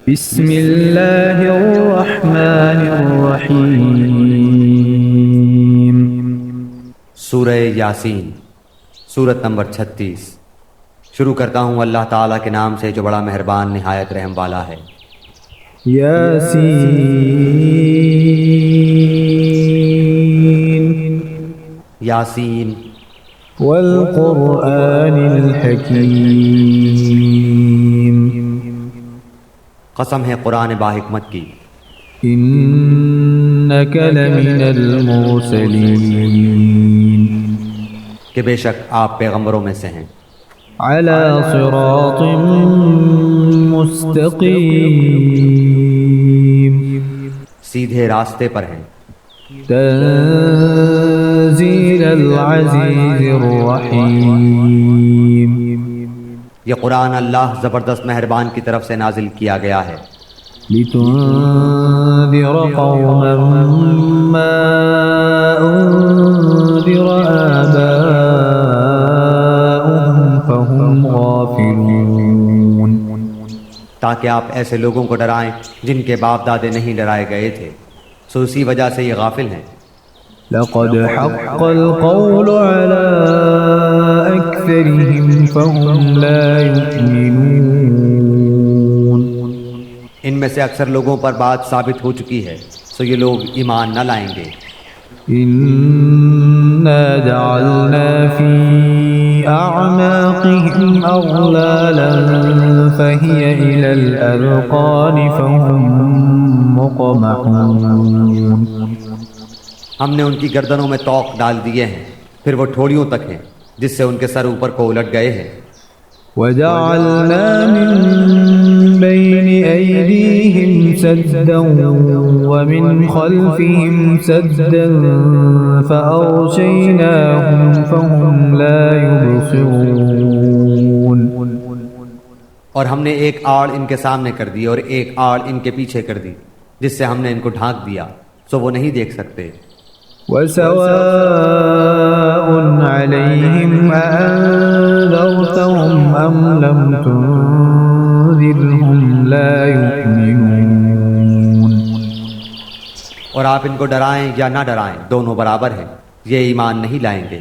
بسم اللہ الرحمن الرحیم۔ سورہ یاسین، سورت نمبر 36۔ شروع کرتا ہوں اللہ تعالیٰ کے نام سے جو بڑا مہربان نہایت رحم والا ہے۔ یاسین یاسین والقرآن الحکیم، قسم ہے قرآن باحکمت کی، انک لمن المرسلین، کہ بے شک آپ پیغمبروں میں سے ہیں، علی صراط مستقیم، سیدھے راستے پر ہیں، تنزیل العزیز الرحیم، یہ قرآن اللہ زبردست مہربان کی طرف سے نازل کیا گیا ہے، لتنذر قوما ما انذر آباؤهم فهم غافلون، تاکہ آپ ایسے لوگوں کو ڈرائیں جن کے باپ دادے نہیں ڈرائے گئے تھے، سو اسی وجہ سے یہ غافل ہیں۔ لقد حق القول على أكثرهم فهم لا يؤمنون، ان میں سے اکثر لوگوں پر بات ثابت ہو چکی ہے، سو یہ لوگ ایمان نہ لائیں گے۔ إنا جعلنا في أعناقهم أغلالا فهي إلى الأذقان فهم مقمحون، ہم نے ان کی گردنوں میں طوق ڈال دیے ہیں، پھر وہ ٹھوڑیوں تک ہیں جس سے ان کے سر اوپر کو الٹ گئے ہیں۔ وجعلنا من بين أيديهم سدا ومن خلفهم سدا فأغشيناهم فهم لا يبصرون، اور ہم نے ایک آڑ ان کے سامنے کر دی اور ایک آڑ ان کے پیچھے کر دی، جس سے ہم نے ان کو ڈھانک دیا، سو وہ نہیں دیکھ سکتے۔ وسواء عليهم أأنذرتهم أم لم تنذرهم لا يؤمنون، اور آپ ان کو ڈرائیں یا نہ ڈرائیں دونوں برابر ہیں، یہ ایمان نہیں لائیں گے۔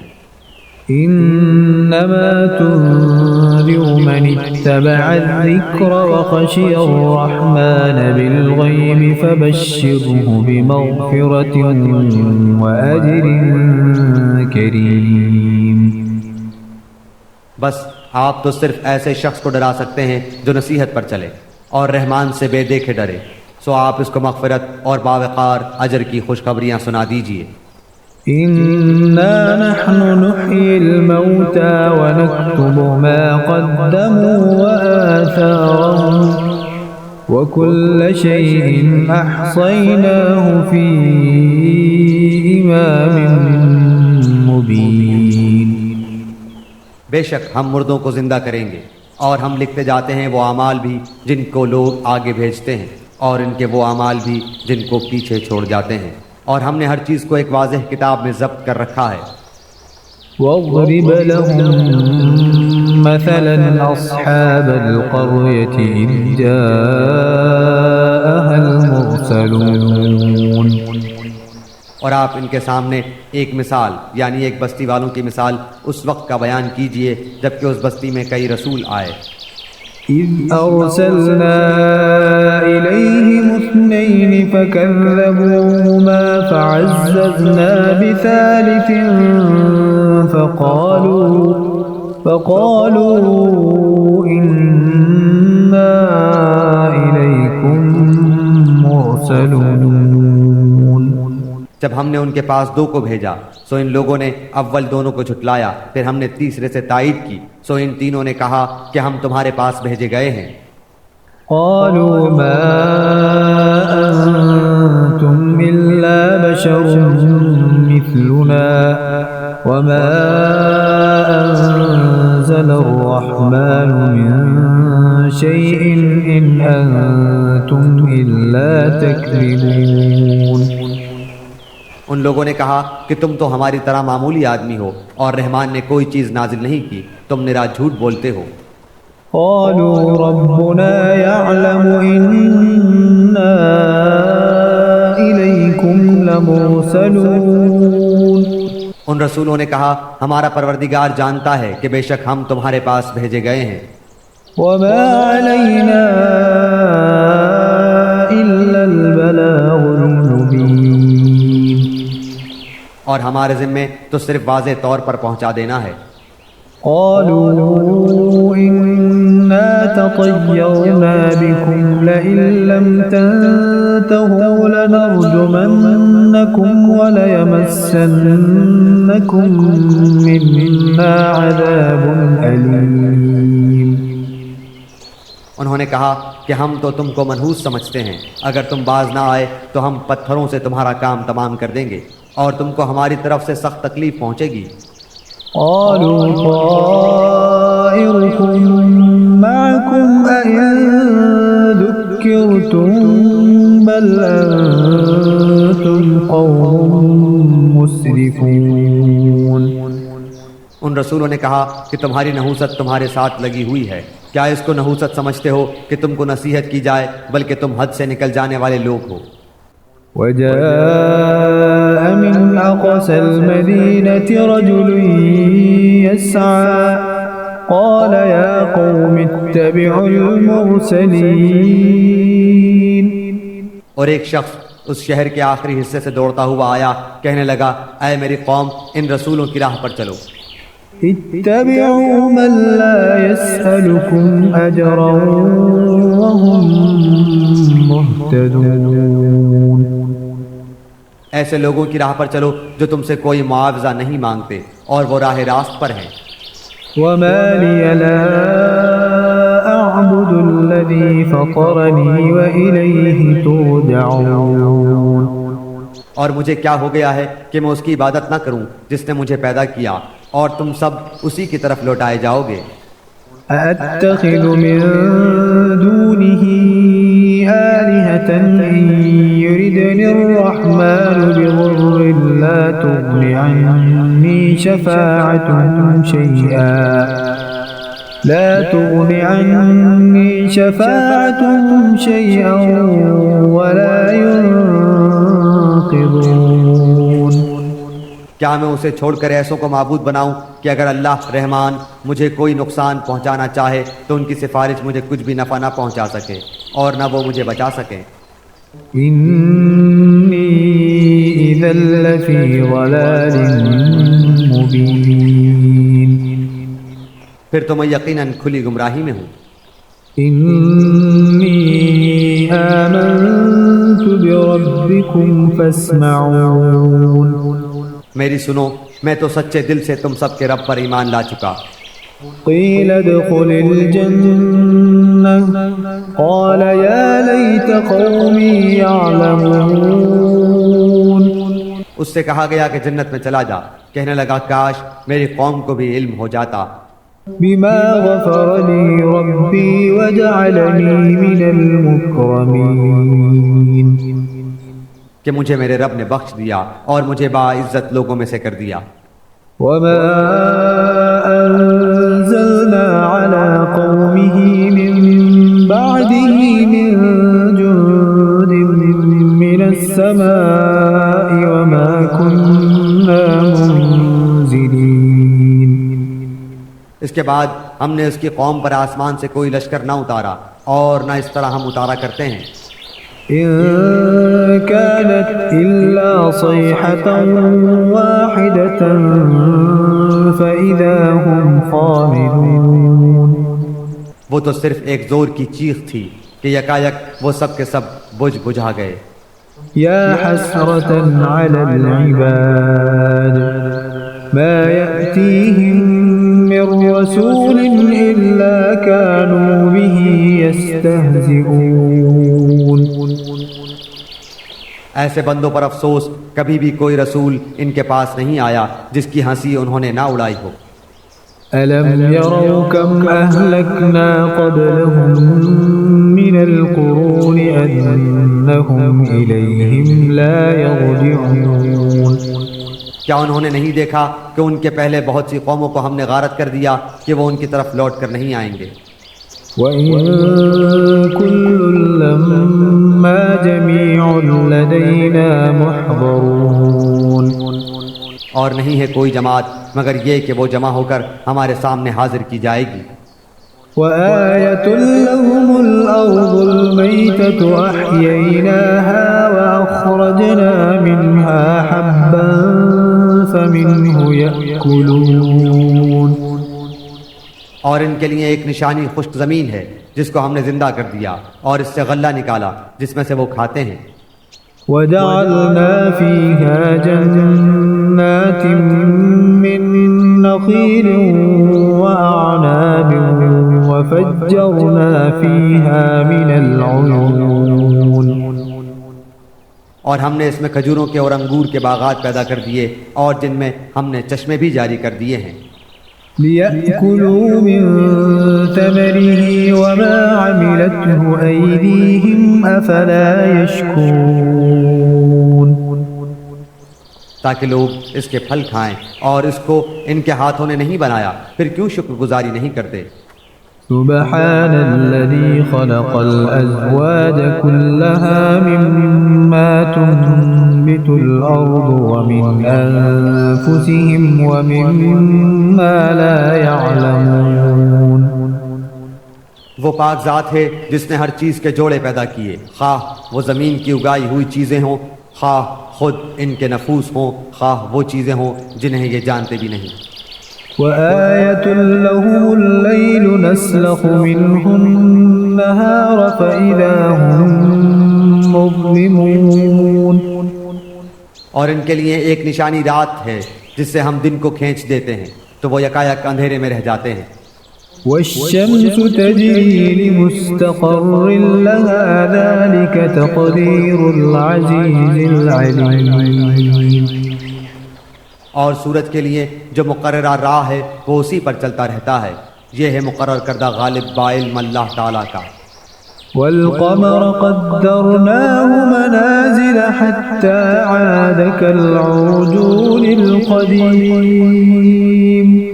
إنما تنذر من اتبع الذكر وخشي الرحمن بالغيب فبشره بمغفرة وأجر كريم، بس آپ تو صرف ایسے شخص کو ڈرا سکتے ہیں جو نصیحت پر چلے اور رحمان سے بے دیکھے ڈرے، سو آپ اس کو مغفرت اور باوقار اجر کی خوشخبریاں سنا دیجئے۔ إنا نحن نحيي الموتى ونكتب ما قدموا وآثارهم وكل شيء أحصيناه في إمام مبين، بے شک ہم مردوں کو زندہ کریں گے اور ہم لکھتے جاتے ہیں وہ اعمال بھی جن کو لوگ آگے بھیجتے ہیں اور ان کے وہ اعمال بھی جن کو پیچھے چھوڑ جاتے ہیں، اور ہم نے ہر چیز کو ایک واضح کتاب میں ضبط کر رکھا ہے۔ واضرب لهم مثلا أصحاب القرية إذ جاءها المرسلون، اور آپ ان کے سامنے ایک مثال یعنی ایک بستی والوں کی مثال اس وقت کا بیان کیجئے جبکہ اس بستی میں کئی رسول آئے۔ إذ أرسلنا إليهم اثنين فكذبوهما فعززنا بثالث فقالوا إنا إليكم مرسلون، جب ہم نے ان کے پاس دو کو بھیجا سو ان لوگوں نے اول دونوں کو جھٹلایا، پھر ہم نے تیسرے سے تائید کی، سو ان تینوں نے کہا کہ ہم تمہارے پاس بھیجے گئے ہیں۔ قالوا ما أنتم إلا بشر مثلنا وما أنزل الرحمن من شيء إن أنتم إلا تكذبون، ان لوگوں نے کہا کہ تم تو ہماری طرح معمولی آدمی ہو اور رحمان نے کوئی چیز نازل نہیں کی، تم نرا جھوٹ بولتے ہو۔ قالوا ربنا يعلم إن لمرسلون ان رسولوں نے کہا ہمارا پروردگار جانتا ہے کہ بے شک ہم تمہارے پاس بھیجے گئے ہیں، وما علينا إلا البلاغ المبين اور ہمارے ذمے تو صرف واضح طور پر پہنچا دینا ہے۔ قالوا إنا تطيرنا بكم لئن لم تنتهوا لنرجمنكم وليمسنكم منا عذاب أليم۔ انہوں نے کہا کہ ہم تو تم کو منحوس سمجھتے ہیں، اگر تم باز نہ آئے تو ہم پتھروں سے تمہارا کام تمام کر دیں گے اور تم کو ہماری طرف سے سخت تکلیف پہنچے گی۔ قالوا طائركم معكم أئن ذكرتم بل أنتم قوم مسرفون۔ ان رسولوں نے کہا کہ تمہاری نحوست تمہارے ساتھ لگی ہوئی ہے، کیا اس کو نحوست سمجھتے ہو کہ تم کو نصیحت کی جائے، بلکہ تم حد سے نکل جانے والے لوگ ہو۔ وجاء من أقصى المدينة رجل يسعى قال يا قوم اتبعوا المرسلين۔ اور ایک شخص اس شہر کے آخری حصے سے دوڑتا ہوا آیا، کہنے لگا اے میری قوم ان رسولوں کی راہ پر چلو۔ اتبعوا من لا يسألكم أجرا وهم مهتدون۔ ایسے لوگوں کی راہ پر چلو جو تم سے کوئی معاوضہ نہیں مانگتے اور وہ راہ راست پر ہیں۔ وما لي لا أعبد الذي فطرني وإليه ترجعون۔ اور مجھے کیا ہو گیا ہے کہ میں اس کی عبادت نہ کروں جس نے مجھے پیدا کیا، اور تم سب اسی کی طرف لوٹائے جاؤ گے۔ أأتخذ من دونه آلهة إن يردني الرحمن بضر لا تغن عني شفاعتهم شيئا ولا ينقذون۔ کیا میں اسے چھوڑ کر ایسوں کو معبود بناؤں کہ اگر اللہ رحمان مجھے کوئی نقصان پہنچانا چاہے تو ان کی سفارش مجھے کچھ بھی نفع نہ پہنچا سکے اور نہ وہ مجھے بچا سکیں۔ إني إذا لفي ضلال مبين۔ پھر تو میں یقیناً کھلی گمراہی میں ہوں۔ إني آمنت بربكم فاسمعون۔ میری سنو، میں تو سچے دل سے تم سب کے رب پر ایمان لا چکا۔ قيل ادخل الجنة قال يا ليت قومي يعلمون۔ اس سے کہا گیا کہ جنت میں چلا جا، کہنے لگا کاش میری قوم کو بھی علم ہو جاتا بما غفر لي ربي وجعلني من المكرمين۔ کہ مجھے میرے رب نے بخش دیا اور مجھے باعزت لوگوں میں سے کر دیا۔ وما أنزلنا على قومه من بعده من جند من السماء وما كنا منزلين۔ اس کے بعد ہم نے اس کی قوم پر آسمان سے کوئی لشکر نہ اتارا اور نہ اس طرح ہم اتارا کرتے ہیں۔ إن كانت إلا صيحة واحدة فإذا هم خامدون۔ وہ تو صرف ایک زور کی چیخ تھی کہ یکایک وہ سب کے سب بجھا گئے۔ يا حسرة على العباد ما يأتيهم من رسول إلا كانوا به يستهزئون۔ ایسے بندوں پر افسوس، کبھی بھی کوئی رسول ان کے پاس نہیں آیا جس کی ہنسی انہوں نے نہ اڑائی ہو۔ ألم يروا كم أهلكنا قبلهم من القرون أنهم إليهم لا يرجعون۔ کیا انہوں نے نہیں دیکھا کہ ان کے پہلے بہت سی قوموں کو ہم نے غارت کر دیا کہ وہ ان کی طرف لوٹ کر نہیں آئیں گے۔ وَإِن كُلٌّ لَّمَّا جَمِيعٌ لَّدَيْنَا مُحْضَرُونَ۔ اور نہیں ہے کوئی جماعت مگر یہ کہ وہ جمع ہو کر ہمارے سامنے حاضر کی جائے گی۔ وآية لهم الأرض الميتة أحييناها وأخرجنا منها حبا فمنه يأكلون۔ اور ان کے لیے ایک نشانی خشک زمین ہے جس کو ہم نے زندہ کر دیا اور اس سے غلہ نکالا جس میں سے وہ کھاتے ہیں۔ وجعلنا فيها جنات من نخيل وأعناب وفجرنا فيها من العيون۔ اور ہم نے اس میں کھجوروں کے اور انگور کے باغات پیدا کر دیے اور جن میں ہم نے چشمے بھی جاری کر دیے ہیں۔ ليأكلوا من ثمره وما عملته أيديهم أفلا يشكرون۔ تاکہ لوگ اس کے پھل کھائیں اور اس کو ان کے ہاتھوں نے نہیں بنایا، پھر کیوں شکر گزاری نہیں کرتے؟ سبحان الذي خلق الأزواج كلها مما تنبت الأرض ومن أنفسهم ومما لا يعلمون۔ وہ پاک ذات ہے جس نے ہر چیز کے جوڑے پیدا کیے، خواہ وہ زمین کی اگائی ہوئی چیزیں ہوں، خواہ خود ان کے نفوس ہوں، خواہ وہ چیزیں ہوں جنہیں یہ جانتے بھی نہیں۔ وآية لهم الليل نسلخ منه النهار فإذا هم مظلمون۔ اور ان کے لیے ایک نشانی رات ہے جس سے ہم دن کو کھینچ دیتے ہیں تو وہ یکایک اندھیرے میں رہ جاتے ہیں۔ والشمس تجري لمستقر لها ذلك تقدير العزيز العليم۔ اور سورج کے لیے جو مقررہ راہ ہے وہ اسی پر چلتا رہتا ہے، یہ ہے مقرر کردہ غالب بعلم اللہ تعالیٰ کا۔ والقمر قدرناه منازل حتى عاد كالعرجون القديم۔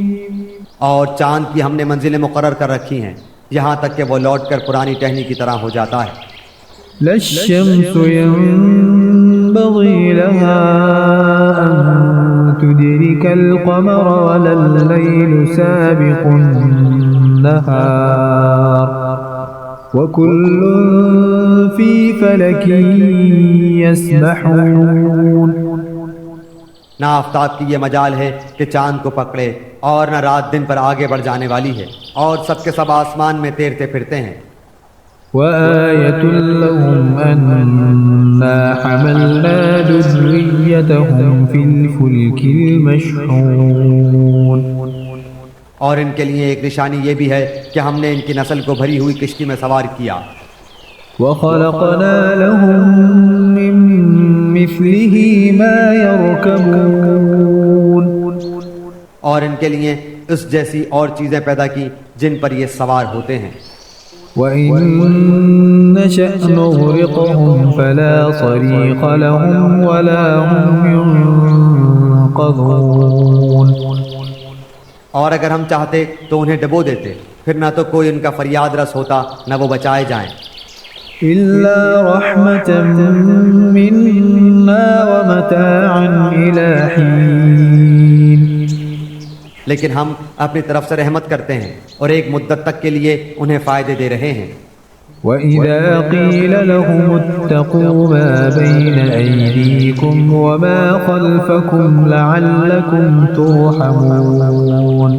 اور چاند کی ہم نے منزلیں مقرر کر رکھی ہیں یہاں تک کہ وہ لوٹ کر پرانی ٹہنی کی طرح ہو جاتا ہے۔ لا الشمس ينبغي لها أن تدرك القمر ولا الليل سابق النهار وكل في فلك يسبحون۔ نہ آفتاب کی یہ مجال ہے کہ چاند کو پکڑے اور نہ رات دن پر آگے بڑھ جانے والی ہے، اور سب کے سب آسمان میں تیرتے پھرتے ہیں۔ وآية لهم أنا حملنا ذريتهم في الفلك المشحون۔ اور ان کے لیے ایک نشانی یہ بھی ہے کہ ہم نے ان کی نسل کو بھری ہوئی کشتی میں سوار کیا۔ وخلقنا لهم من مثله ما يركبون۔ اور ان کے لیے اس جیسی اور چیزیں پیدا کی جن پر یہ سوار ہوتے ہیں۔ وَإِن نَّشَأْ نُغْرِقْهُمْ فَلَا صَرِيخَ لَهُمْ وَلَا هُمْ يُنقَذُونَ۔ اور اگر ہم چاہتے تو انہیں ڈبو دیتے، پھر نہ تو کوئی ان کا فریاد رس ہوتا نہ وہ بچائے جائیں۔ إِلَّا رَحْمَةً مِّنَّا وَمَتَاعًا إِلَىٰ حِينٍ۔ لیکن ہم اپنی طرف سے رحمت کرتے ہیں اور ایک مدت تک کے لیے انہیں فائدے دے رہے ہیں۔ وَإِذَا قِيلَ لَهُمُ اتَّقُوا مَا بَيْنَ أَيْدِيكُمْ وَمَا خَلْفَكُمْ لَعَلَّكُمْ تُرْحَمُونَ۔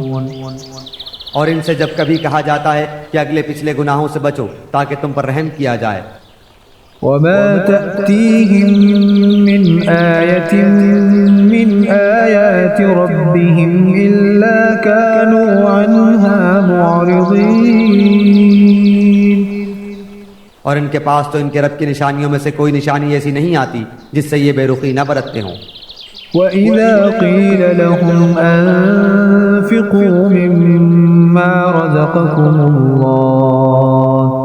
اور ان سے جب کبھی کہا جاتا ہے کہ اگلے پچھلے گناہوں سے بچو تاکہ تم پر رحم کیا جائے۔ وَمَا تَأْتِيهِم مِّنْ آيَةٍ مِّنْ آيَاتِ رَبِّهِمْ إِلَّا كَانُوا عَنْهَا مُعْرِضِينَ۔ اور ان کے پاس تو ان کے رب کی نشانیوں میں سے کوئی نشانی ایسی نہیں آتی جس سے یہ بے رخی نہ برتتے ہوں۔ وَإِذَا قِيلَ لَهُمْ أَنفِقُوا مِمَّا رَزَقَكُمُ اللَّهُ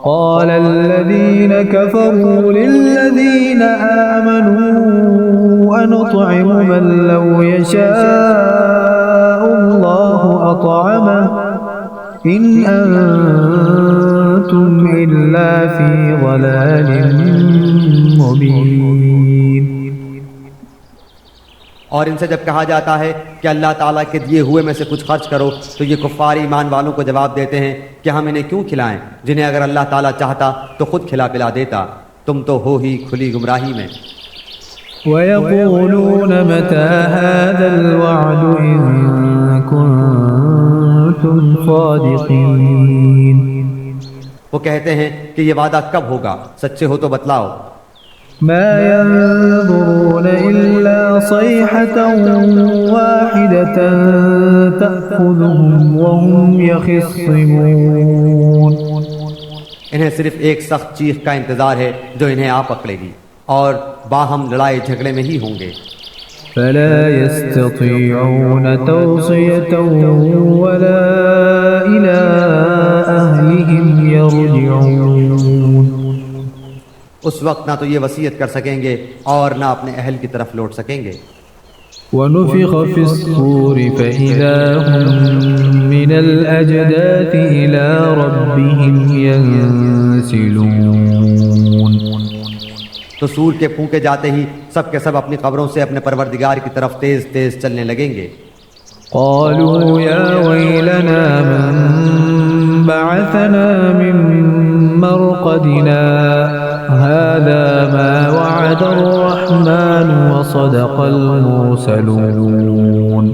قَالَ الَّذِينَ كَفَرُوا لِلَّذِينَ آمَنُوا أَنُطْعِمُ مَن لَّوْ يَشَاءُ اللَّهُ أَطْعَمَهُ إِنْ أَنتُمْ إِلَّا فِي ضَلَالٍ مُّبِينٍ۔ اور ان سے جب کہا جاتا ہے کہ اللہ تعالیٰ کے دیے ہوئے میں سے کچھ خرچ کرو تو یہ کفار ایمان والوں کو جواب دیتے ہیں کہ ہم انہیں کیوں کھلائیں جنہیں اگر اللہ تعالیٰ چاہتا تو خود کھلا پلا دیتا، تم تو ہو ہی کھلی گمراہی میں۔ وَيَقُولُونَ مَتَى هَذَا الْوَعْدُ إِن كُنتُمْ صَادِقِينَ۔ وہ کہتے ہیں کہ یہ وعدہ کب ہوگا، سچے ہو تو بتلاؤ۔ ما ينظرون إلا صيحة واحدة تأخذهم وهم يخصمون۔ انہیں صرف ایک سخت چیخ کا انتظار ہے جو انہیں آ پکڑے گی اور باہم لڑائی جھگڑے میں ہی ہوں گے۔ فلا يستطيعون توصية ولا إلى أهلهم يرجعون۔ اس وقت نہ تو یہ وصیت کر سکیں گے اور نہ اپنے اہل کی طرف لوٹ سکیں گے۔ ونفخ في الصور فإذا هم من الأجداث إلى ربهم ينسلون۔ تو سور کے پھونکے جاتے ہی سب کے سب اپنی قبروں سے اپنے پروردگار کی طرف تیز تیز چلنے لگیں گے۔ قالوا يا ويلنا من بعثنا من مرقدنا هذا ما وعد الرحمن وصدق المرسلون۔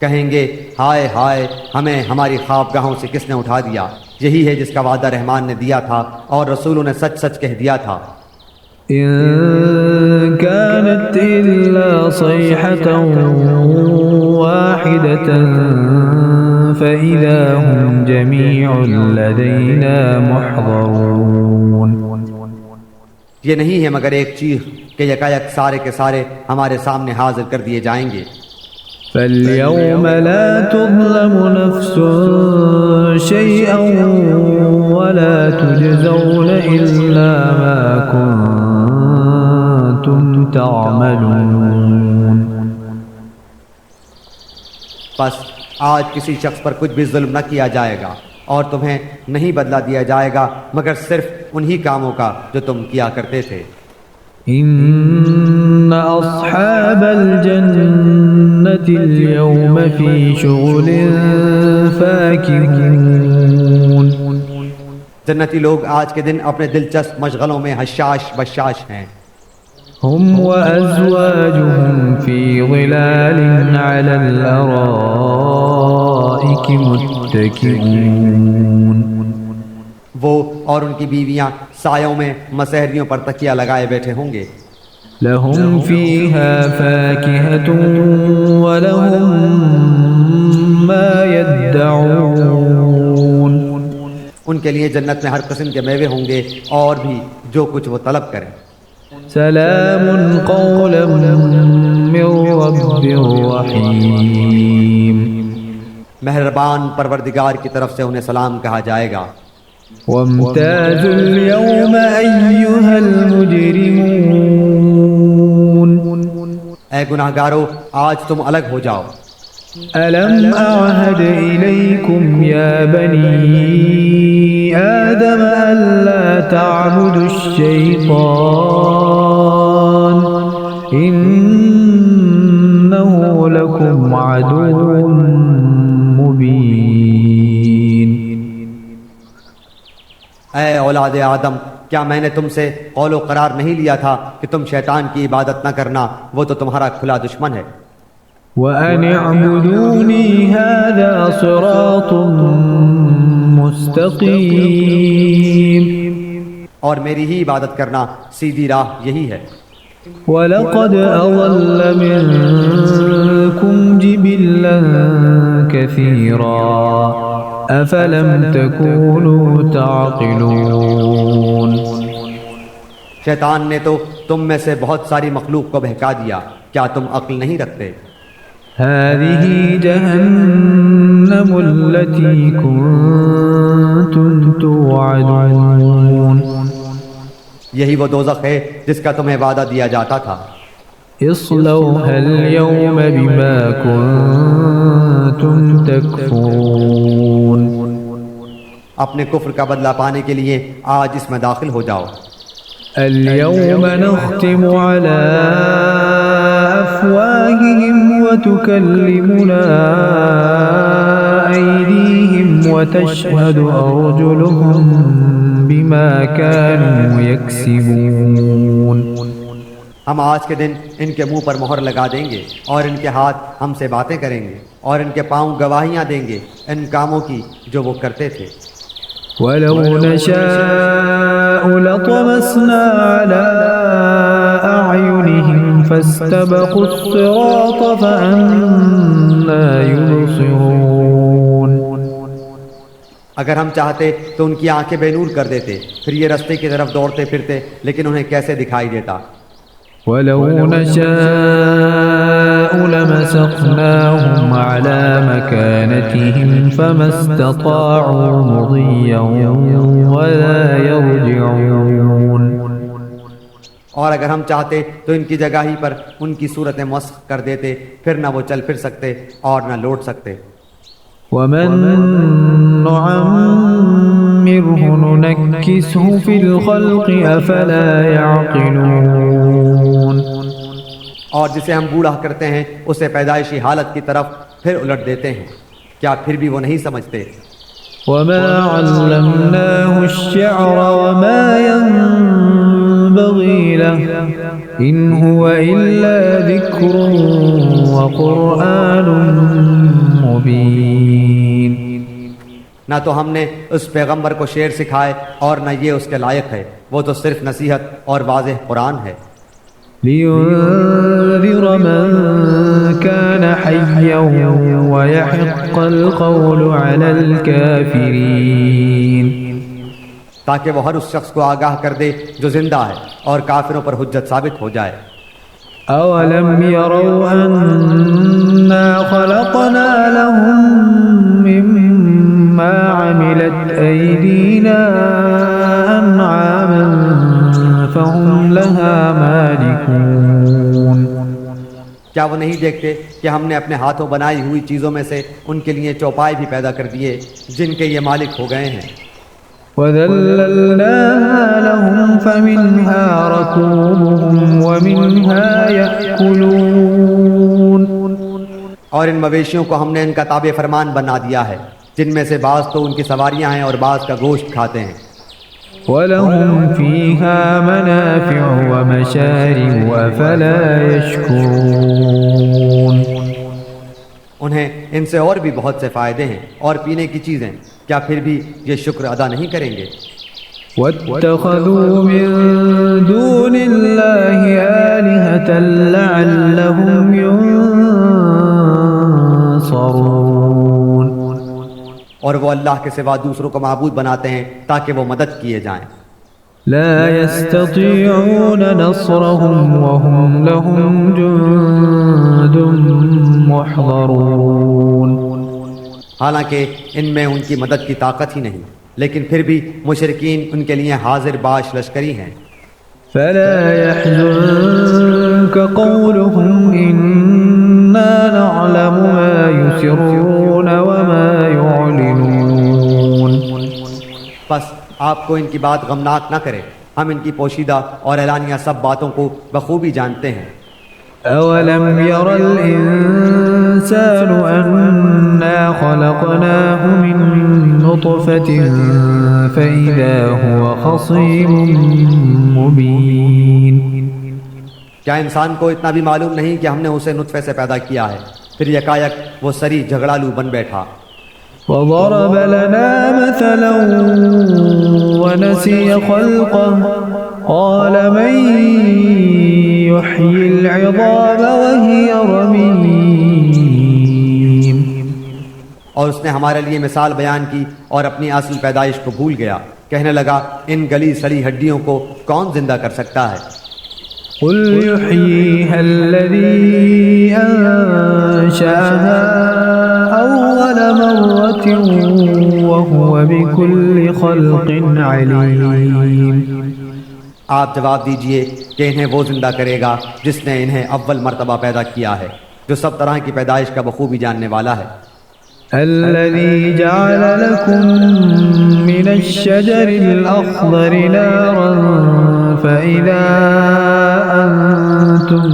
کہیں گے ہائے ہائے ہمیں ہماری خوابگاہوں سے کس نے اٹھا دیا، یہی ہے جس کا وعدہ رحمان نے دیا تھا اور رسولوں نے سچ سچ کہہ دیا تھا۔ إن كانت إلا صيحة واحدة فإذا هم جميع لدينا محضرون۔ یہ نہیں ہے مگر ایک چیخ کہ یکایک سارے کے سارے ہمارے سامنے حاضر کر دیے جائیں گے۔ فاليوم لا تظلم نفس شيئا ولا تجزون إلا ما كنتم تعملون۔ بس آج کسی شخص پر کچھ بھی ظلم نہ کیا جائے گا اور تمہیں نہیں بدلہ دیا جائے گا مگر صرف انہی کاموں کا جو تم کیا کرتے تھے۔ إن أصحاب الجنة اليوم في شغل فاكهون۔ جنتی لوگ آج کے دن اپنے دلچسپ مشغلوں میں حشاش بشاش ہیں۔ هم وأزواجهم في ظلال على الأرائك متكئون۔ وہ اور ان کی بیویاں سایوں میں مسہریوں پر تکیہ لگائے بیٹھے ہوں گے۔ لهم فيها فاكهة ولهم ما يدعون۔ ان کے لیے جنت میں ہر قسم کے میوے ہوں گے اور بھی جو کچھ وہ طلب کریں۔ سلام قولا من رب رحیم۔ مہربان پروردگار کی طرف سے انہیں سلام کہا جائے گا۔ وامتازوا اليوم أيها المجرمون۔ اے گناہگارو آج تم الگ ہو جاؤ۔ ألم أعهد إليكم يا بني آدم ألا تعبدوا الشيطان إنه لكم عدو مبين۔ اے اولاد آدم کیا میں نے تم سے قول و قرار نہیں لیا تھا کہ تم شیطان کی عبادت نہ کرنا، وہ تو تمہارا کھلا دشمن ہے۔ وَأَنِ اعْبُدُونِي هَذَا صِرَاطٌ مُسْتَقِيمٌ۔ اور میری ہی عبادت کرنا سیدھی راہ یہی ہے۔ وَلَقَدْ أَضَلَّ مِنْكُمْ جِبِلًّا كَثِيرًا أَفَلَمْ تَكُونُوا تَعْقِلُونَ۔ شیطان نے تو تم میں سے بہت ساری مخلوق کو بہکا دیا، کیا تم عقل نہیں رکھتے؟ هذه جهنم التي كنتم توعدون۔ یہی وہ دوزخ ہے جس کا تمہیں وعدہ دیا جاتا تھا۔ اصلوها اليوم بما كنتم تكفرون۔ اپنے کفر کا بدلہ پانے کے لیے آج اس میں داخل ہو جاؤ۔ اليوم نختم على أفواههم وتكلمنا أيديهم وتشهد أرجلهم بما كانوا يكسبون. ہم آج کے دن ان کے منہ پر مہر لگا دیں گے اور ان کے ہاتھ ہم سے باتیں کریں گے اور ان کے پاؤں گواہیاں دیں گے ان کاموں کی جو وہ کرتے تھے. وَلَوْ نَشَاءُ لَطَمَسْنَا عَلَىٰ أَعْيُنِهِمْ فَاسْتَبَقُوا الصِّرَاطَ فَأَنَّىٰ يُبْصِرُونَ. اگر ہم چاہتے تو ان کی آنکھیں بے نور کر دیتے، پھر یہ رستے کی طرف دوڑتے پھرتے، لیکن انہیں کیسے دکھائی دیتا. وَلَوْ نَشَاءُ لَمَسَخْنَاهُمْ عَلَىٰ مَكَانَتِهِمْ فَمَا اسْتَطَاعُوا مُضِيًّا وَلَا يَرْجِعُونَ. اور اگر ہم چاہتے تو ان کی جگہ ہی پر ان کی صورتیں مسخ کر دیتے، پھر نہ وہ چل پھر سکتے اور نہ لوٹ سکتے. وَمَن نُّعَمِّرْهُ نُنَكِّسْهُ فِي الْخَلْقِ أَفَلَا يَعْقِلُونَ. اور جسے ہم بوڑھا کرتے ہیں اسے پیدائشی حالت کی طرف پھر الٹ دیتے ہیں، کیا پھر بھی وہ نہیں سمجھتے؟ وَمَا عَلَّمْنَاهُ الشِّعْرَ وَمَا يَنبَغِي لَهُ إِنْ هُوَ إِلَّا ذِكْرٌ وَقُرْآنٌ مُبِينٌ. نہ تو ہم نے اس پیغمبر کو شعر سکھائے اور نہ یہ اس کے لائق ہے، وہ تو صرف نصیحت اور واضح قرآن ہے. لِيُنذِرَ مَن كَانَ حَيًّا وَيَحِقَّ الْقَوْلُ عَلَى الْكَافِرِينَ. تاکہ وہ ہر اس شخص کو آگاہ کر دے جو زندہ ہے اور کافروں پر حجت ثابت ہو جائے. أَوَلَمْ يَرَوْا أَنَّا خَلَقْنَا لَهُم مِّمَّا عَمِلَتْ أَيْدِينَا أَنْعَامًا فَهُمْ لَهَا مَالِكُونَ. کیا وہ نہیں دیکھتے کہ ہم نے اپنے ہاتھوں بنائی ہوئی چیزوں میں سے ان کے لیے چوپائے بھی پیدا کر دیے جن کے یہ مالک ہو گئے ہیں. وَذَلَّلْنَاهَا لَهُمْ فَمِنْهَا رَكُوبُهُمْ وَمِنْهَا يَأْكُلُونَ. اور ان مویشیوں کو ہم نے ان کا تابع فرمان بنا دیا ہے، جن میں سے بعض تو ان کی سواریاں ہیں اور بعض کا گوشت کھاتے ہیں. وَلَهُمْ فِيهَا مَنَافِعُ وَمَشَارِبُ أَفَلَا يَشْكُرُونَ. انہیں ان سے اور بھی بہت سے فائدے ہیں اور پینے کی چیزیں، کیا پھر بھی یہ شکر ادا نہیں کریں گے؟ وَاتَّخَذُوا مِن دُونِ اللَّهِ آلِهَةً لَعَلَّهُمْ يُنصَرُونَ. اور وہ اللہ کے سوا دوسروں کو معبود بناتے ہیں تاکہ وہ مدد کیے جائیں. لا يستطيعون نصرهم وهم لهم جند محضرون. حالانکہ ان میں ان کی مدد کی طاقت ہی نہیں، لیکن پھر بھی مشرکین ان کے لیے حاضر باش لشکری ہیں. فلا يحزنك قولهم إنا نعلم ما يسرون وما يعلنون. بس آپ کو ان کی بات غمناک نہ کرے، ہم ان کی پوشیدہ اور اعلانیہ سب باتوں کو بخوبی جانتے ہیں. أولم ير الإنسان أنا خلقناه من نطفة فإذا هو خصيم مبين. کیا انسان کو اتنا بھی معلوم نہیں کہ ہم نے اسے نطفے سے پیدا کیا ہے، پھر یکایک وہ سری جھگڑالو بن بیٹھا. وضرب لنا مثلا ونسي خلقه قال من يحيي العظام وهي رميم. اور اس نے ہمارے لیے مثال بیان کی اور اپنی اصل پیدائش کو بھول گیا، کہنے لگا ان گلی سڑی ہڈیوں کو کون زندہ کر سکتا ہے؟ قل يحييها الذي أنشأها أول مرة وهو بكل خلق عليم. آپ جواب دیجئے کہ انہیں وہ زندہ کرے گا جس نے انہیں اول مرتبہ پیدا کیا ہے، جو سب طرح کی پیدائش کا بخوبی جاننے والا ہے. الذي جعل لكم من الشجر الأخضر نارا فإذا أنتم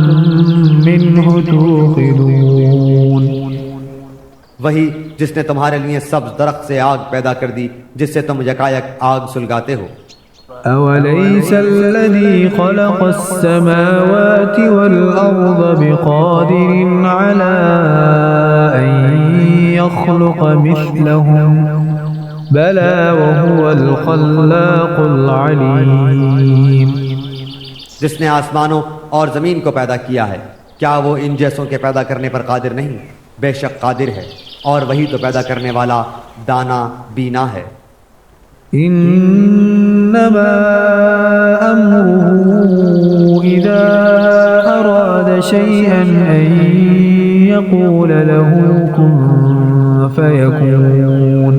منه توقدون وہی جس نے تمہارے لیے سبز درخت سے آگ پیدا کر دی جس سے تم یکایک آگ سلگاتے ہو۔ أوليس الذي خلق السماوات والأرض بقادر على أن يخلق مثلهم بلى وهو الخلاق العليم جس نے آسمانوں اور زمین کو پیدا کیا ہے کیا وہ ان جیسوں کے پیدا کرنے پر قادر نہیں؟ بے شک قادر ہے اور وہی تو پیدا کرنے والا دانا بینا ہے۔ إنما أمره إذا أراد شيئا أن يقول له كن فيكون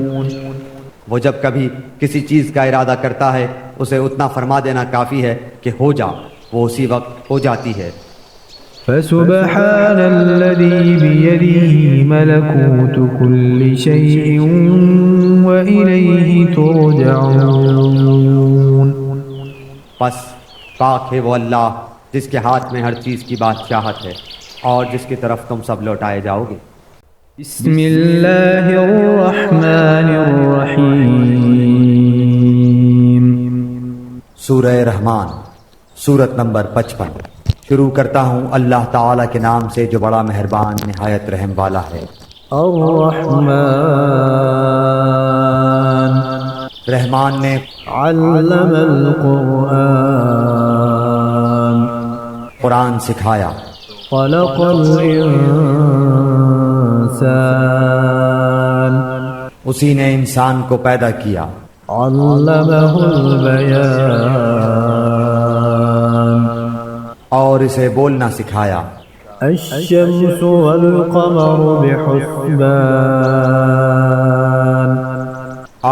وہ جب کبھی کسی چیز کا ارادہ کرتا ہے اسے اتنا فرما دینا کافی ہے کہ ہو جا، وہ اسی وقت ہو جاتی ہے۔ فسبحان الذي بيده ملكوت كل شيء وإليه ترجعون پس پاک ہے وہ اللہ جس کے ہاتھ میں ہر چیز کی بادشاہت ہے اور جس کی طرف تم سب لوٹائے جاؤ گے۔ بسم اللہ الرحمن الرحیم سورہ رحمان سورت نمبر 55۔ شروع کرتا ہوں اللہ تعالیٰ کے نام سے جو بڑا مہربان نہایت رحم والا ہے۔ الرحمن رحمان نے علم القرآن قرآن سکھایا، خلق الانسان اسی نے انسان کو پیدا کیا، علمہ البیان اور اسے بولنا سکھایا۔ الشمس والقمر بحسبان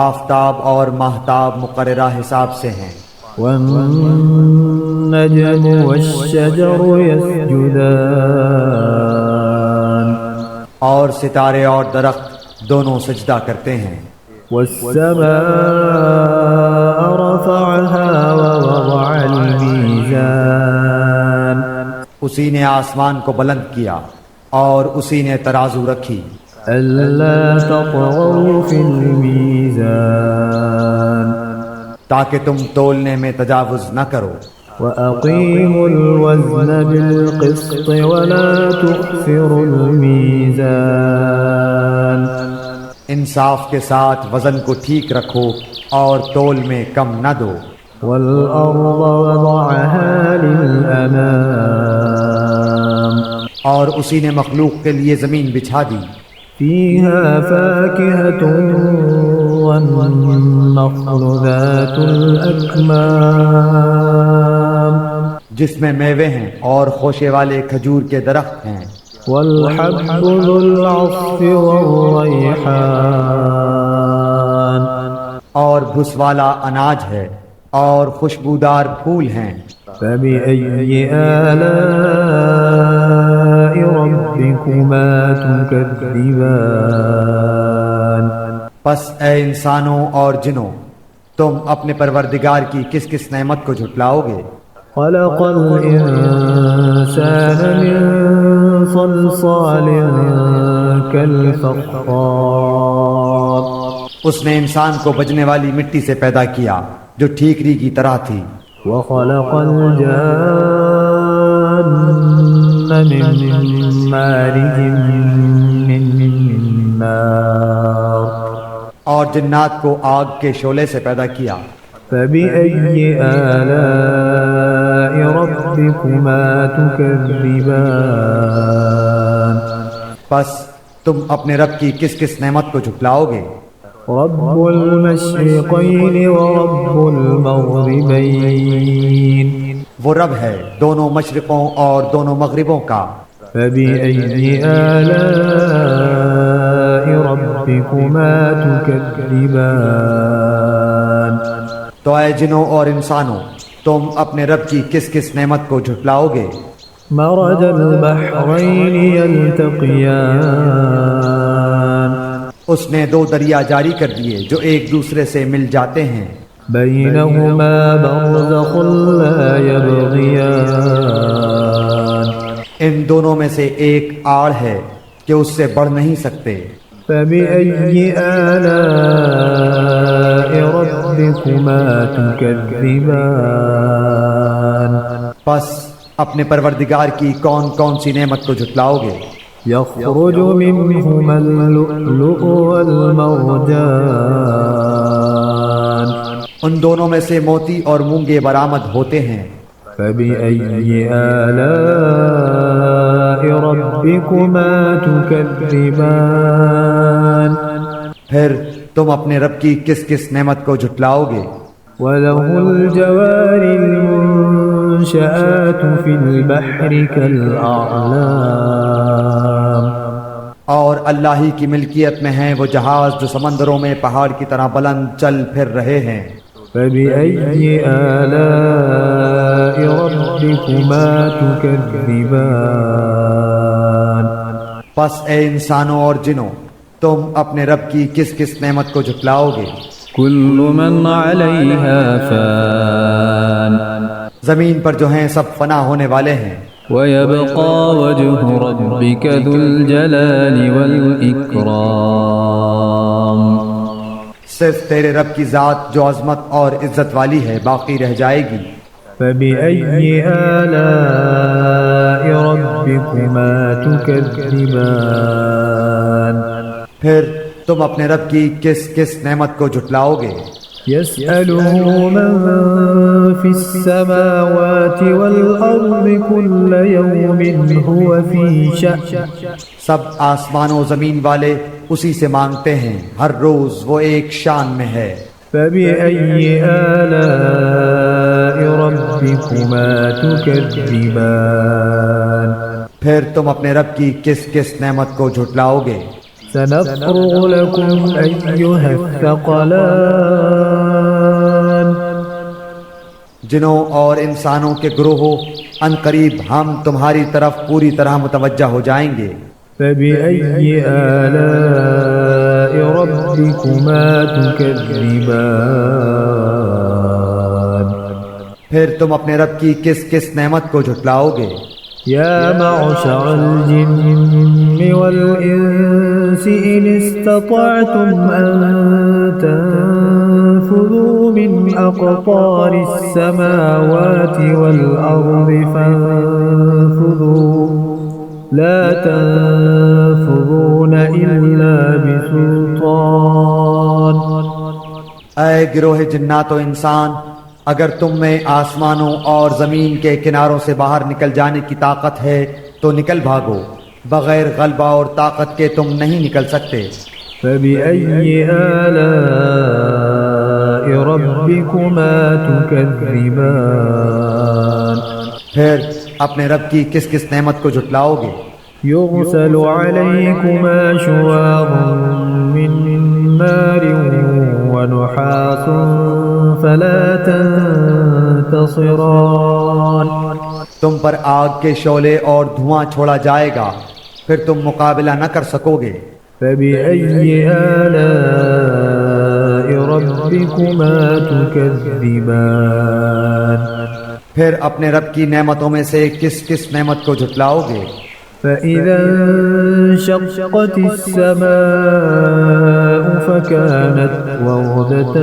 آفتاب اور ماہتاب مقررہ حساب سے ہیں، والنجم والشجر يسجدان اور ستارے اور درخت دونوں سجدہ کرتے ہیں۔ والسماء رفعها ووضع الميزان اسی نے آسمان کو بلند کیا اور اسی نے ترازو رکھی، ألا تطغوا في الميزان تاکہ تم تولنے میں تجاوز نہ کرو، وأقيموا الوزن بالقسط ولا تخسروا الميزان انصاف کے ساتھ وزن کو ٹھیک رکھو اور تول میں کم نہ دو۔ والأرض وضعها للأنام اور اسی نے مخلوق کے لیے زمین بچھا دی، فيها فاكهة والنخل ذات الأكمام جس میں میوے ہیں اور خوشے والے کھجور کے درخت ہیں، والحب ذو العصف والريحان اور بھس والا اناج ہے اور خوشبودار پھول ہیں۔ فبأي آلاء ربكما تكذبان پس اے انسانوں اور جنوں تم اپنے پروردگار کی کس کس نعمت کو جھٹلاؤ گے؟ خلق الإنسان من صلصال كالفخار اس نے انسان کو بجنے والی مٹی سے پیدا کیا جو ٹھیکری کی طرح تھی، وخلق الجان من مارج من نار اور جنات کو آگ کے شعلے سے پیدا کیا۔ فبأي آلاء ربكما تكذبان پس تم اپنے رب کی کس کس نعمت کو جھٹلاؤ گے؟ رب المشرقين ورب المغربين وہ رب ہے دونوں مشرقوں اور دونوں مغربوں کا۔ فبأي آلاء ربكما تكذبان تو اے جنوں اور انسانوں تم اپنے رب کی کس کس نعمت کو جھٹلاؤ گے؟ مرج البحرين يلتقيان اس نے دو دریا جاری کر دیے جو ایک دوسرے سے مل جاتے ہیں، بينهما برزخ لا يبغيان ان دونوں میں سے ایک آڑ ہے کہ اس سے بڑھ نہیں سکتے. فبأي آلاء ربكما تكذبان پس اپنے پروردگار کی کون کون سی نعمت کو جھٹلاؤ گے؟ يخرج منهما اللؤلؤ والمرجان ان دونوں میں سے موتی اور مونگے برآمد ہوتے ہیں. فبأي آلاء ربكما تكذبان پھر تم اپنے رب کی کس کس نعمت کو جھٹلاؤ گے؟ وله الجوار المنشآت في البحر كالأعلام اور اللہ ہی کی ملکیت میں ہیں وہ جہاز جو سمندروں میں پہاڑ کی طرح بلند چل پھر رہے ہیں. فبأي آلاء ربكما تكذبان پس اے انسانوں اور جنوں تم اپنے رب کی کس کس نعمت کو جھٹلاؤ گے؟ كل من عليها فان زمین پر جو ہیں سب فنا ہونے والے ہیں. ويبقى وجه ربك ذو الجلال والإكرام صرف تیرے رب کی ذات جو عظمت اور عزت والی ہے باقی رہ جائے گی. فبأي آلاء ربكما تكذبان پھر تم اپنے رب کی کس کس نعمت کو جھٹلاؤ گے؟ يسأله من في السماوات والأرض كل يوم هو في شأن سب آسمان و زمین والے اسی سے مانگتے ہیں، ہر روز وہ ایک شان میں ہے. فبأي آلاء ربكما تكذبان پھر تم اپنے رب کی کس کس نعمت کو جھٹلاؤ گے؟ سنفرغ لكم أيها الثقلان جنوں اور انسانوں کے گروہوں ان قریب ہم تمہاری طرف پوری طرح متوجہ ہو جائیں گے. فبأي آلاء ربكما تكذبان پھر تم اپنے رب کی کس کس نعمت کو جھٹلاؤ گے؟ يا معشر الجن والإنس إن استطعتم أن تنفذوا من أقطار السماوات والأرض فانفذوا لا تنفذون إلا بسلطان. اے گروہ جنات و انسان، اگر تم میں آسمانوں اور زمین کے کناروں سے باہر نکل جانے کی طاقت ہے تو نکل بھاگو، بغیر غلبہ اور طاقت کے تم نہیں نکل سکتے. فبأي آلاء ربكما تكذبان پھر اپنے رب کی کس کس نعمت کو جھٹلاؤ گے؟ يرسل عليكما شواظ من نار ونحاس فلا تنتصران. تم پر آگ کے شعلے اور دھواں چھوڑا جائے گا، پھر تم مقابلہ نہ کر سکو گے. فبأي آلاء ربكما تكذبان پھر اپنے رب کی نعمتوں میں سے کس کس نعمت کو جھٹلاؤ گے؟ فإذا انشقت السماء فكانت وردة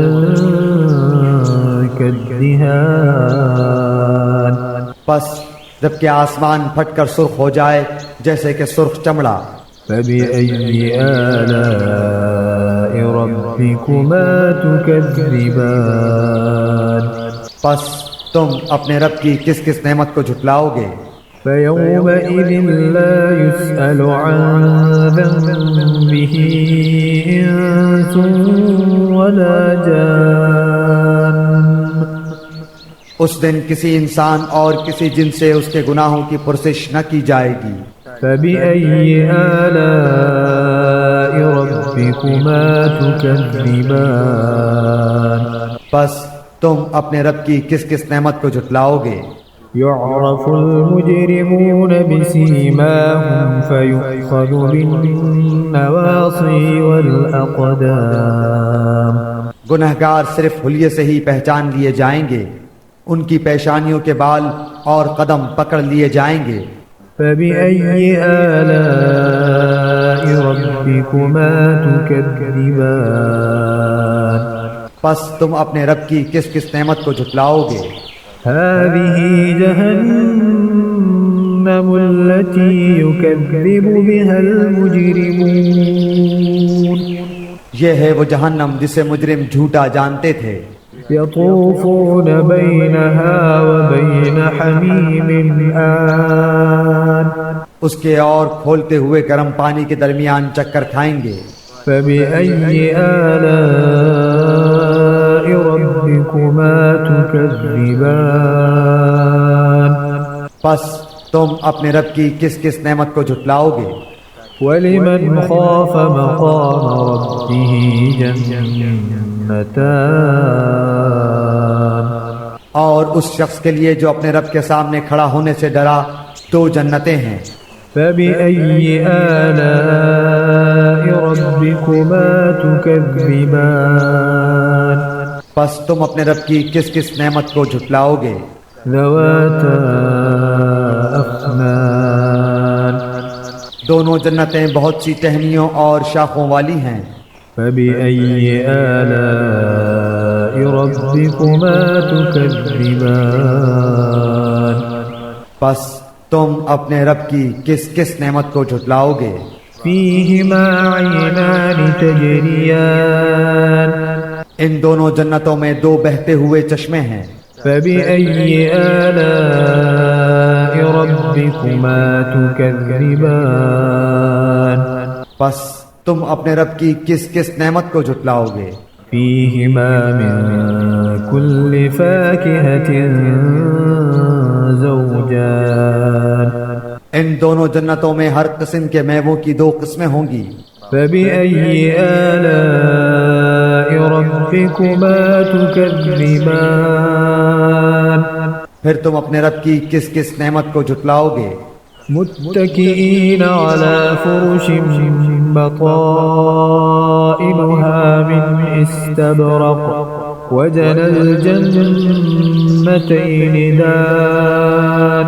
كالدهان پس جب کہ آسمان پھٹ کر سرخ ہو جائے جیسے کہ سرخ چمڑا. فبأي آلاء ربكما تكذبان پس تم اپنے رب کی کس کس نعمت کو جھٹلاؤ گے؟ فيومئذ لا يسأل عن ذنبه إنس ولا جان. اس دن کسی انسان اور کسی جن سے اس کے گناہوں کی پرسش نہ کی جائے گی. فبأي آلاء ربكما تكذبان پس تم اپنے رب کی کس کس نعمت کو جھٹلاؤ گے؟ يعرف المجرمون بسيماهم فيؤخذ بالنواصي والأقدام. گنہگار صرف حلیے سے ہی پہچان لیے جائیں گے، ان کی پیشانیوں کے بال اور قدم پکڑ لیے جائیں گے. فبأي آلاء ربكما تكذبان پس تم اپنے رب کی کس کس نعمت کو جھٹلاؤ گے؟ هذه جهنم التي يكذب بها المجرمون یہ ہے وہ جہنم جسے مجرم جھوٹا جانتے تھے۔ يطوفون بينها وبين حميم آن اس کے اور کھولتے ہوئے گرم پانی کے درمیان چکر کھائیں گے۔ فبأي آلاء ربكما تكذبان پس تم اپنے رب کی کس کس نعمت کو جھٹلاؤ گے؟ ولمن خاف مقام ربه جنتان اور اس شخص کے لیے جو اپنے رب کے سامنے کھڑا ہونے سے ڈرا دو جنتیں ہیں۔ فبأي آلاء ربكما تكذبان پس تم اپنے رب کی کس کس نعمت کو جھٹلاؤ گے؟ ذواتا أفنان دونوں جنتیں بہت سی ٹہنیوں اور شاخوں والی ہیں۔ فبأي آلاء ربكما تكذبان پس تم اپنے رب کی کس کس نعمت کو جھٹلاؤ گے؟ فيهما عينان تجريان ان دونوں جنتوں میں دو بہتے ہوئے چشمے ہیں۔ فبأي آلاء ربكما تكذبان پس تم اپنے رب کی کس کس نعمت کو جھٹلاؤ گے؟ فيهما من كل فاكهة زوجان ان دونوں جنتوں میں ہر قسم کے میووں کی دو قسمیں ہوں گی۔ فبأي آلاء ربكما تكذبان پھر تم اپنے رب کی کس کس نعمت کو جھٹلاؤ گے؟ متكئين على فرش بطائنها من استبرق وجنى الجنتين دان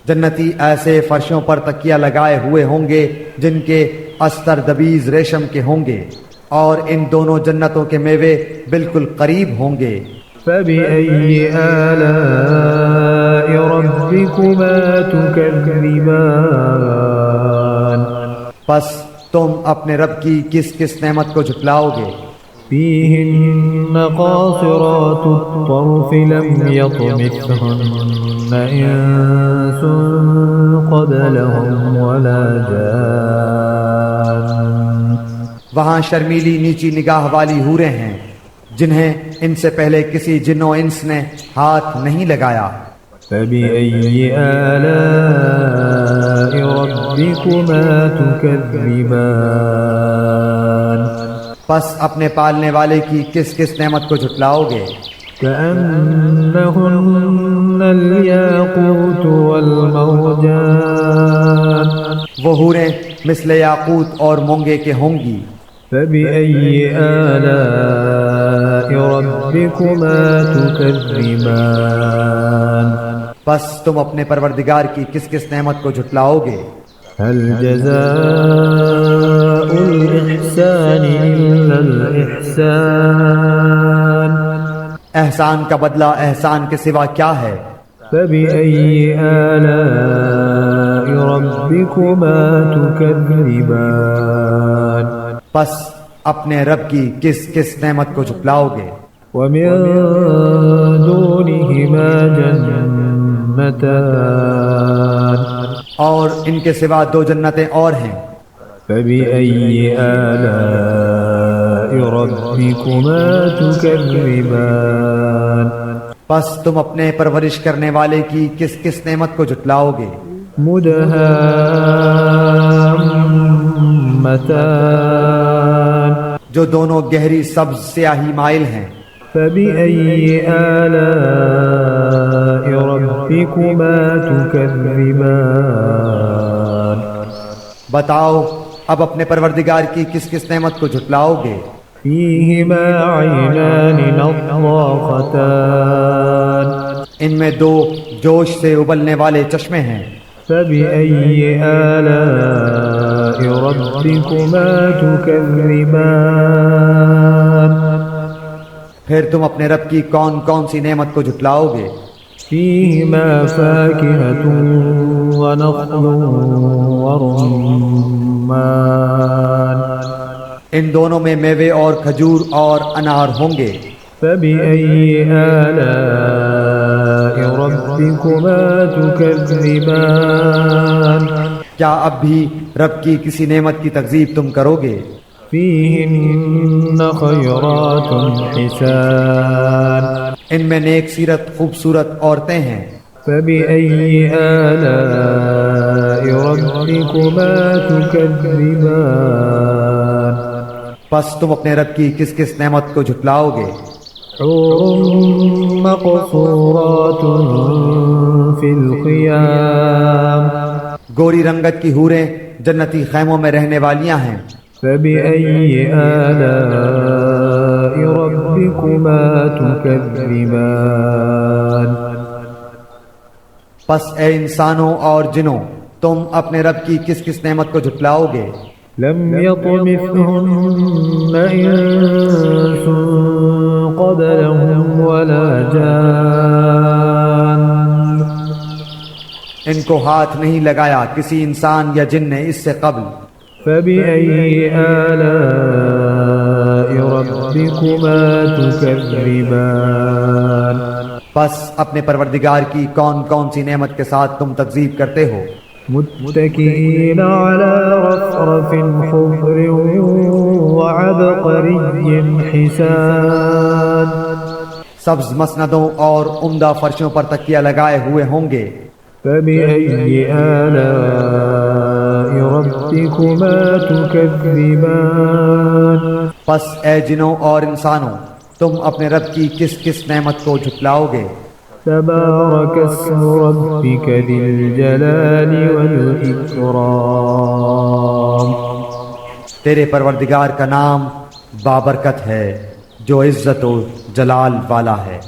جنتی ایسے فرشوں پر تکیہ لگائے ہوئے ہوں گے جن کے استر دبیز ریشم کے ہوں گے، اور ان دونوں جنتوں کے میوے بالکل قریب ہوں گے۔ فبأي آلاء ربكما تكذبان پس تم اپنے رب کی کس کس نعمت کو جھٹلاؤ گے؟ فيهن قاصرات الطرف لم يطمثهن إنس قبلهم ولا جان وہاں شرمیلی نیچی نگاہ والی حوریں ہیں جنہیں ان سے پہلے کسی جن و انس نے ہاتھ نہیں لگایا۔ فبأي آلاء ربكما تكذبان پس اپنے پالنے والے کی کس کس نعمت کو جھٹلاؤ گے؟ كأنهن الياقوت والمرجان وہ حوریں مثل یاقوت اور مونگے کے ہوں گی۔ فبأي آلاء ربكما تكذبان پس تم اپنے پروردگار کی کس کس نعمت کو جھٹلاؤ گے؟ هل جزاء الإحسان إلا الإحسان احسان کا بدلہ احسان کے سوا کیا ہے؟ فبأي آلاء ربكما تكذبان پس اپنے رب کی کس کس نعمت کو جھٹلاؤ گے؟ ومن دونهما جنتان اور ان کے سوا دو جنتیں اور ہیں۔ فبأي آلاء ربكما تكذبان پس تم اپنے پرورش کرنے والے کی کس کس نعمت کو جھٹلاؤ گے؟ مدهامتان جو دونوں گہری سبز سیاہی مائل ہیں۔ فبأي آلاء ربكما تكذبان بتاؤ اب اپنے پروردگار کی کس کس نعمت کو جھٹلاؤ گے؟ فيهما عينان نضاختان ان میں دو جوش سے ابلنے والے چشمے ہیں۔ فبأي آلاء ربكما تكذبان پھر تم اپنے رب کی کون کون سی نعمت کو جھٹلاؤ گے؟ فيهما فاكهة ونخل ورمان ان دونوں میں میوے اور کھجور اور انار ہوں گے۔ فبأي آلاء ربكما تكذبان کیا اب بھی رب کی کسی نعمت کی تکذیب تم کرو گے؟ فيهن خيرات حسان ان میں نیک سیرت خوبصورت عورتیں ہیں۔ فبأي آلاء ربكما تكذبان پس تم اپنے رب کی کس کس نعمت کو جھٹلاؤ گے؟ حور مقصورات في الخيام گوری رنگت کی حوریں جنتی خیموں میں رہنے والیاں ہیں۔ فبأي آلاء ربكما تكذبان پس اے انسانوں اور جنوں تم اپنے رب کی کس کس نعمت کو جھٹلاؤ گے؟ لم يطمثهن إنس قبلهم ولا جان ان کو ہاتھ نہیں لگایا کسی انسان یا جن نے اس سے قبل۔ فبأي آلاء ربكما تكذبان پس اپنے پروردگار کی کون کون سی نعمت کے ساتھ تم تکذیب کرتے ہو؟ متكئين على رفرف خضر وعبقري حسان سبز مسندوں اور عمدہ فرشوں پر تکیہ لگائے ہوئے ہوں گے۔ فبأي آلاء ربكما تكذبان پس اے جنوں اور انسانوں تم اپنے رب کی کس کس نعمت کو جھٹلاؤ گے؟ تبارك اسم ربك ذي الجلال والإكرام تیرے پروردگار کا نام بابرکت ہے جو عزت و جلال والا ہے۔